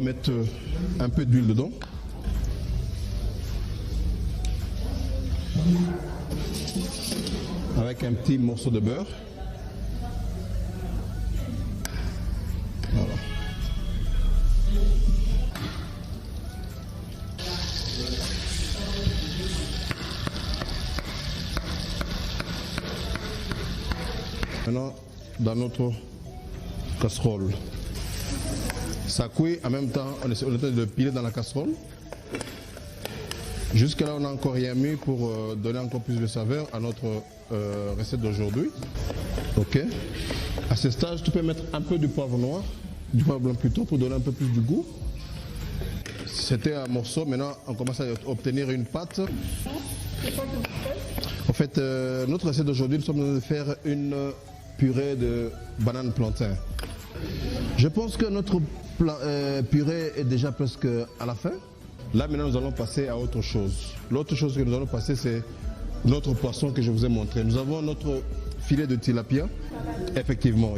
mettre un peu d'huile dedans. Avec un petit morceau de beurre. Voilà. Maintenant, dans notre casserole, ça cuit en même temps, on essaie de piler dans la casserole. Jusqu'à là, on n'a encore rien mis pour donner encore plus de saveur à notre recette d'aujourd'hui. Ok. À ce stage, tu peux mettre un peu du poivre noir, du poivre blanc plutôt, pour donner un peu plus de goût. C'était un morceau, maintenant on commence à obtenir une pâte. En fait, notre recette d'aujourd'hui, nous sommes en train de faire une purée de banane plantain. Je pense que notre purée est déjà presque à la fin. Là, maintenant, nous allons passer à autre chose. L'autre chose que nous allons passer, c'est notre poisson que je vous ai montré. Nous avons notre filet de tilapia. Effectivement,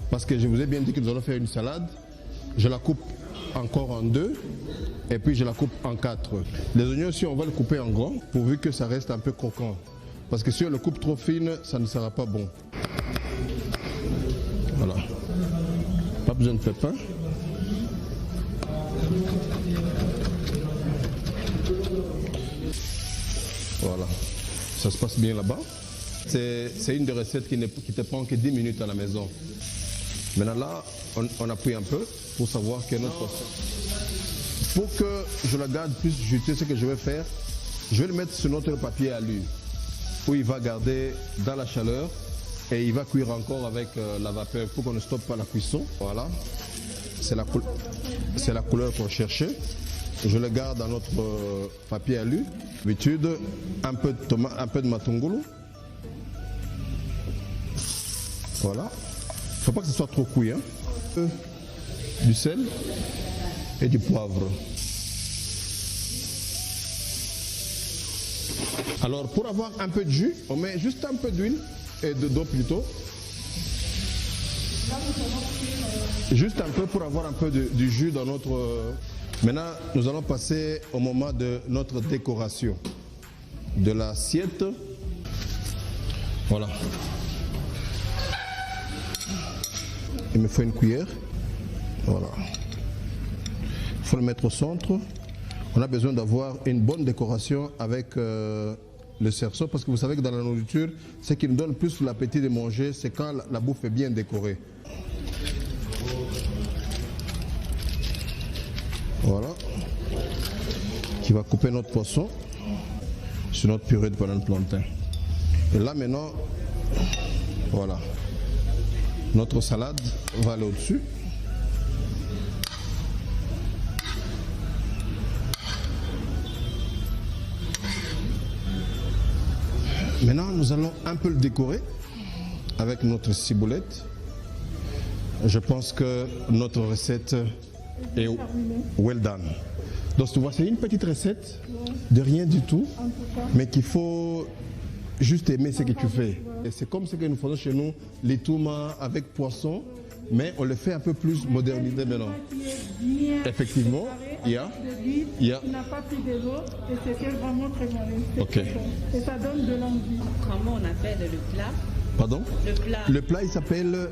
parce que je vous ai bien dit que nous allons faire une salade. Je la coupe encore en deux et puis je la coupe en quatre. Les oignons aussi, on va le couper en grand pourvu que ça reste un peu croquant. Parce que si on le coupe trop fine, ça ne sera pas bon. Voilà. Pas besoin de pépins. Voilà, ça se passe bien là-bas. C'est une des recettes qui te prend que 10 minutes à la maison. Maintenant là, on appuie un peu pour savoir que notre poisson. Pour que je la garde plus jutée, ce que je vais faire, je vais le mettre sur notre papier alu, où il va garder dans la chaleur et il va cuire encore avec la vapeur pour qu'on ne stoppe pas la cuisson. Voilà, c'est la couleur qu'on cherchait. Je le garde dans notre papier alu. D'habitude, un peu de tomate, un peu de matungulu. Voilà. Il ne faut pas que ce soit trop cuit. Du sel et du poivre. Alors, pour avoir un peu de jus, on met juste un peu d'huile et d'eau plutôt. Juste un peu pour avoir un peu du jus dans notre... Maintenant, nous allons passer au moment de notre décoration de l'assiette. Voilà. Il me faut une cuillère. Voilà. Il faut le mettre au centre. On a besoin d'avoir une bonne décoration avec le cerceau parce que vous savez que dans la nourriture, ce qui nous donne plus l'appétit de manger, c'est quand la bouffe est bien décorée. Voilà, qui va couper notre poisson sur notre purée de banane plantain. Et là maintenant, voilà, notre salade va aller au-dessus. Maintenant, nous allons un peu le décorer avec notre ciboulette. Je pense que notre recette est well done. Donc tu vois, c'est une petite recette de rien du tout, mais qu'il faut juste aimer ce que tu fais. Et c'est comme ce que nous faisons chez nous, les touma avec poisson, mais on le fait un peu plus modernisé maintenant. Effectivement, il y a. Il n'a pas pris de l'eau et c'était vraiment très bon. Ok. Et ça donne de l'envie. Comment on appelle le plat? Pardon? Le plat. Le plat, il s'appelle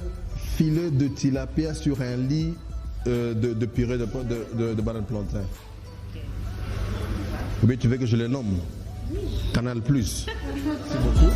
filet de tilapia sur un lit de purée de banane plantain. Ou bien tu veux que je le nomme? Canal Plus. Merci beaucoup.